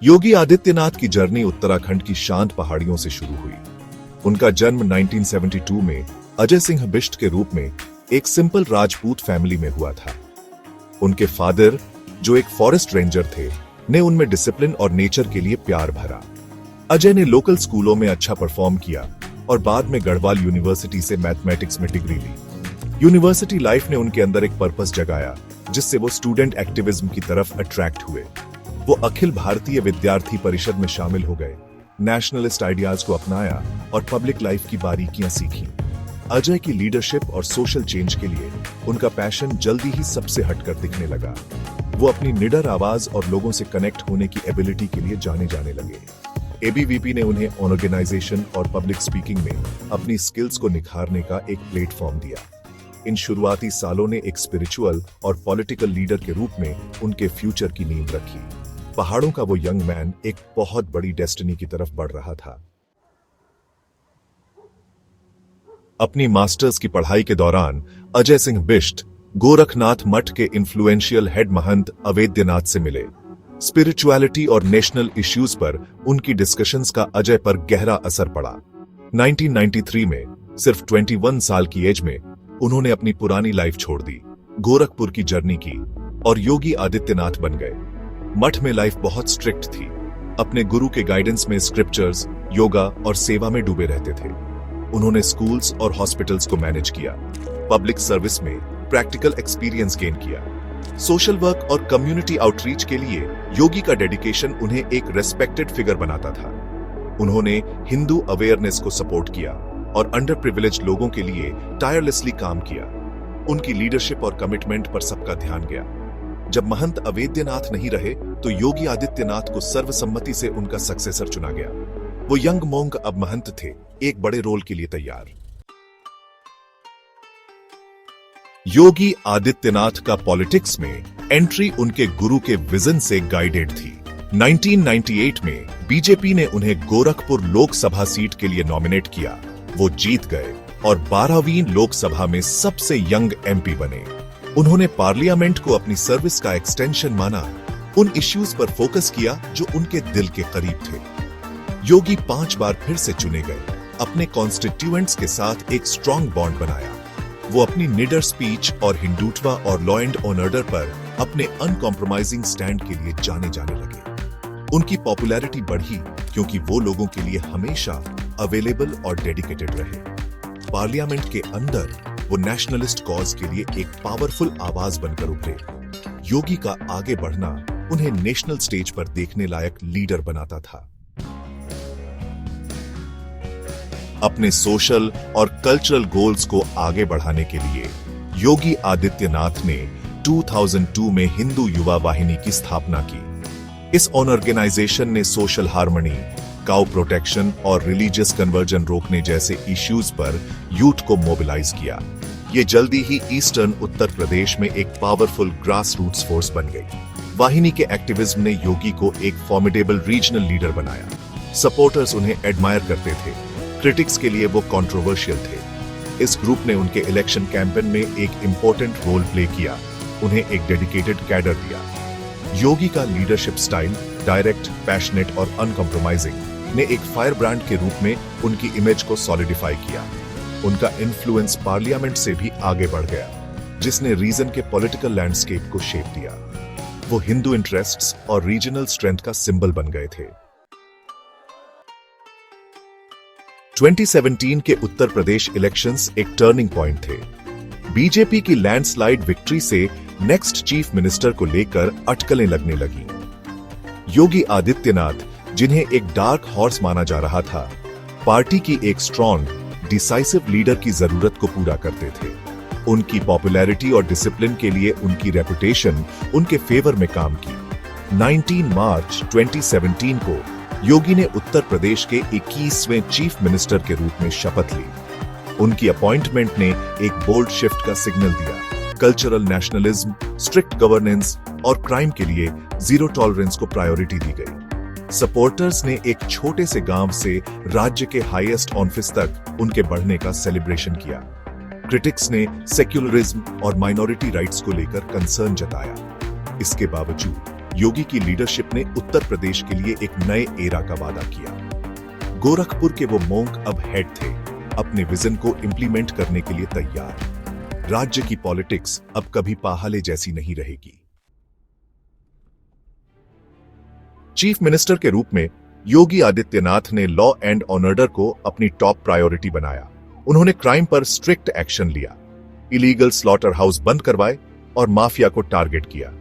योगी आदित्यनाथ की जर्नी उत्तराखंड की शांत पहाड़ियों से शुरू हुई। उनका जन्म 1972 में अजय सिंह बिष्ट के रूप में एक सिंपल राजपूत फैमिली में हुआ था। उनके फादर, जो एक फॉरेस्ट रेंजर थे, ने उनमें डिसिप्लिन और नेचर के लिए प्यार भरा। अजय ने लोकल स्कूलों में अच्छा परफॉर्म किया और बाद में गढ़वाल यूनिवर्सिटी से मैथमेटिक्स में डिग्री ली। यूनिवर्सिटी लाइफ ने उनके अंदर एक पर्पस जगाया, जिससे वो स्टूडेंट एक्टिविज्म की तरफ अट्रैक्ट हुए। वो अखिल भारतीय विद्यार्थी परिषद में शामिल हो गए, नेशनलिस्ट आइडियाज को अपनाया और पब्लिक लाइफ की बारीकियां सीखी। अजय की लीडरशिप और सोशल चेंज के लिए उनका पैशन जल्दी ही सबसे हटकर दिखने लगा। वो अपनी निडर आवाज और लोगों से कनेक्ट होने की एबिलिटी के लिए जाने जाने लगे। एबीवीपी ने उन्हें ऑर्गेनाइजेशन और पब्लिक स्पीकिंग में अपनी स्किल्स को निखारने का एक प्लेटफॉर्म दिया। इन शुरुआती सालों ने एक स्पिरिचुअल और पॉलिटिकल लीडर के रूप में उनके फ्यूचर की नींव रखी। पहाड़ों का वो यंग मैन एक बहुत बड़ी डेस्टिनी की तरफ बढ़ रहा था। अपनी मास्टर्स की पढ़ाई के दौरान अजय सिंह बिष्ट गोरखनाथ मठ के इन्फ्लुएंशियल हेड महंत अवेद्यनाथ से मिले। स्पिरिचुअलिटी और नेशनल इश्यूज पर उनकी डिस्कशंस का अजय पर गहरा असर पड़ा। 1993 में सिर्फ 21 साल की एज में उन्होंने अपनी पुरानी लाइफ छोड़ दी, गोरखपुर की जर्नी की और योगी आदित्यनाथ बन गए। मठ में लाइफ बहुत स्ट्रिक्ट थी। अपने गुरु के गाइडेंस में स्क्रिप्चर्स, योगा और सेवा में डूबे रहते थे। उन्होंने स्कूल्स और हॉस्पिटल्स को मैनेज किया, पब्लिक सर्विस में प्रैक्टिकल एक्सपीरियंस गेन किया। सोशल वर्क और कम्युनिटी आउटरीच के लिए योगी का डेडिकेशन उन्हें एक रेस्पेक्टेड फिगर बनाता था। उन्होंने हिंदू अवेयरनेस को सपोर्ट किया और अंडर प्रिविलेज्ड लोगों के लिए टायरलेसली काम किया। उनकी लीडरशिप और कमिटमेंट पर सबका ध्यान गया। जब महंत अवेद्यनाथ नहीं रहे तो योगी आदित्यनाथ को सर्वसम्मति से उनका सक्सेसर चुना गया। वो यंग मोंग अब महंत थे, एक बड़े रोल के लिए तैयार। योगी आदित्यनाथ का पॉलिटिक्स में एंट्री उनके गुरु के विजन से गाइडेड थी। 1998 में बीजेपी ने उन्हें गोरखपुर लोकसभा सीट के लिए नॉमिनेट किया। वो जीत गए और 12वीं लोकसभा में सबसे यंग एमपी बने। उन्होंने पार्लियामेंट को अपनी सर्विस का एक्सटेंशन माना, उन इश्यूज पर फोकस किया जो उनके दिल के करीब थे। योगी 5 बार फिर से चुने गए। अपने कॉन्स्टिट्यूएंट्स के साथ एक स्ट्रॉन्ग बॉन्ड बनाया। वो अपनी निडर स्पीच और हिंदुत्व और लॉ एंड ऑर्डर पर अपने अनकॉम्प्रोमाइजिंग स्टैंड के लिए जाने जाने लगे। उनकी पॉपुलैरिटी बढ़ी क्योंकि वो लोगों के लिए हमेशा अवेलेबल और डेडिकेटेड रहे। पार्लियामेंट के अंदर वो नेशनलिस्ट कॉज के लिए एक पावरफुल आवाज बनकर उभरे। योगी का आगे बढ़ना उन्हें नेशनल स्टेज पर देखने लायक लीडर बनाता था। अपने सोशल और कल्चरल गोल्स को आगे बढ़ाने के लिए योगी आदित्यनाथ ने 2002 में हिंदू युवा वाहिनी की स्थापना की। इस ऑर्गेनाइजेशन ने सोशल हार्मनी, काउ प्रोटेक्शन और रिलीजियस कन्वर्जन रोकने जैसे इश्यूज पर यूथ को मोबिलाइज किया। ये जल्दी ही ईस्टर्न उत्तर प्रदेश में एक पावरफुल ग्रास रूट्स फोर्स बन गई। वाहिनी के एक्टिविज्म ने योगी को एक फॉर्मिडेबल रीजनल लीडर बनाया। सपोर्टर्स उन्हें एडमायर करते थे, क्रिटिक्स के लिए वो कंट्रोवर्शियल थे। इस ग्रुप ने उनके इलेक्शन कैंपेन में एक इंपॉर्टेंट रोल प्ले किया, उन्हें एक डेडिकेटेड कैडर दिया। योगी का लीडरशिप स्टाइल डायरेक्ट, पैशनेट और अनकॉम्प्रोमाइजिंग ने एक फायर ब्रांड के रूप में उनकी इमेज को सॉलिडिफाई किया। उनका इन्फ्लुएंस पार्लियामेंट से भी आगे बढ़ गया, जिसने रीजन के पॉलिटिकल लैंडस्केप को शेप दिया। वो हिंदू इंटरेस्ट्स और रीजनल स्ट्रेंथ का सिंबल बन गए थे। 2017 के उत्तर प्रदेश इलेक्शंस एक टर्निंग पॉइंट थे। बीजेपी की लैंडस्लाइड विक्ट्री से नेक्स्ट चीफ मिनिस्टर को लेकर अटकलें लगने लगी। योगी आदित्यनाथ, जिन्हें एक डार्क हॉर्स माना जा रहा था, पार्टी की एक स्ट्रॉन्ग, डिसाइसिव लीडर की जरूरत को पूरा करते थे। उनकी पॉपुलैरिटी और डिसिप्लिन के लिए उनकी रेपुटेशन उनके फेवर में काम की। 19 मार्च 2017 को योगी ने उत्तर प्रदेश के 21वें चीफ मिनिस्टर के रूप में शपथ ली। उनकी अपॉइंटमेंट ने एक बोल्ड शिफ्ट का सिग्नल दिया। कल्चरल नेशनलिज्म, स्ट्रिक्ट गवर्नेंस और क्राइम के लिए जीरो टॉलरेंस को प्रायोरिटी दी गई। सपोर्टर्स ने एक छोटे से गांव से राज्य के हाईएस्ट ऑफिस तक उनके बढ़ने का सेलिब्रेशन किया। क्रिटिक्स ने सेक्युलरिज्म और माइनॉरिटी राइट्स को लेकर कंसर्न जताया। इसके बावजूद योगी की लीडरशिप ने उत्तर प्रदेश के लिए एक नए एरा का वादा किया। गोरखपुर के वो मोंक अब हेड थे, अपने विजन को इंप्लीमेंट करने के लिए तैयार। राज्य की पॉलिटिक्स अब कभी पाहाले जैसी नहीं रहेगी। चीफ मिनिस्टर के रूप में योगी आदित्यनाथ ने लॉ एंड ऑर्डर को अपनी टॉप प्रायोरिटी बनाया। उन्होंने क्राइम पर स्ट्रिक्ट एक्शन लिया, इलीगल स्लॉटर हाउस बंद करवाए और माफिया को टारगेट किया।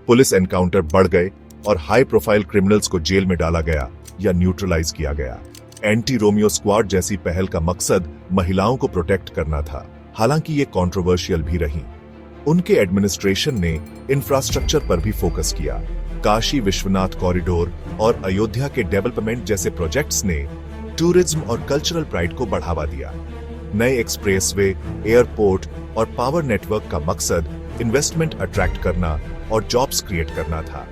पुलिस एनकाउंटर बढ़ गए और हाई प्रोफाइल क्रिमिनल्स को जेल में डाला गया या न्यूट्रलाइज किया गया। एंटी रोमियो स्क्वाड जैसी पहल का मकसद महिलाओं को प्रोटेक्ट करना था, हालांकि ये कंट्रोवर्शियल भी रही। उनके एडमिनिस्ट्रेशन ने इंफ्रास्ट्रक्चर पर भी फोकस किया। काशी विश्वनाथ कॉरिडोर और अयोध्या के डेवलपमेंट जैसे प्रोजेक्ट्स ने टूरिज्म और कल्चरल प्राइड को बढ़ावा दिया। नए एक्सप्रेसवे, एयरपोर्ट और पावर नेटवर्क का मकसद इन्वेस्टमेंट अट्रैक्ट करना और जॉब्स क्रिएट करना था।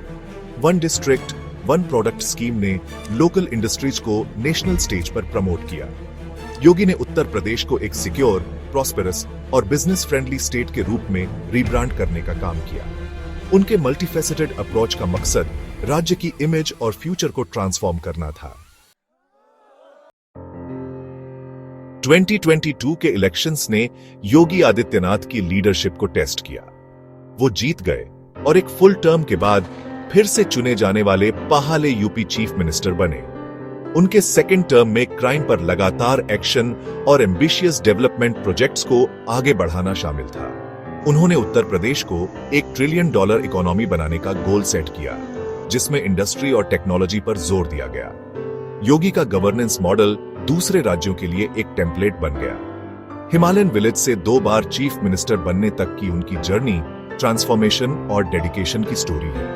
One district one product scheme ने लोकल इंडस्ट्रीज को नेशनल स्टेज पर प्रमोट किया। योगी ने उत्तर प्रदेश को एक सिक्योर, प्रॉस्पेरस और बिजनेस फ्रेंडली स्टेट के रूप में रीब्रांड करने का काम किया। उनके मल्टीफेसेटेड अप्रोच का मकसद राज्य की इमेज और फ्यूचर को ट्रांसफॉर्म करना था। 2022 के इलेक्शंस ने योगी आदित्यनाथ की लीडरशिप को टेस्ट किया। वो जीत गए और एक फुल टर्म के बाद फिर से चुने जाने वाले पहाले यूपी चीफ मिनिस्टर बने। उनके सेकेंड टर्म में क्राइम पर लगातार एक्शन और एम्बिशियस डेवलपमेंट प्रोजेक्ट्स को आगे बढ़ाना शामिल था। उन्होंने उत्तर प्रदेश को $1 ट्रिलियन इकोनॉमी बनाने का गोल सेट किया, जिसमें इंडस्ट्री और टेक्नोलॉजी पर जोर दिया गया। योगी का गवर्नेंस मॉडल दूसरे राज्यों के लिए एक टेम्पलेट बन गया। हिमालयन विलेज से 2 बार चीफ मिनिस्टर बनने तक की उनकी जर्नी ट्रांसफॉर्मेशन और डेडिकेशन की स्टोरी है।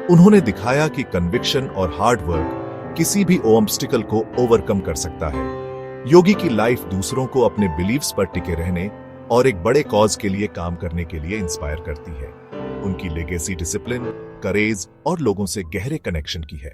उन्होंने दिखाया कि कन्विक्शन और हार्ड वर्क किसी भी ऑब्स्टिकल को ओवरकम कर सकता है। योगी की लाइफ दूसरों को अपने बिलीव्स पर टिके रहने और एक बड़े कॉज के लिए काम करने के लिए इंस्पायर करती है। उनकी लेगेसी डिसिप्लिन, करेज और लोगों से गहरे कनेक्शन की है।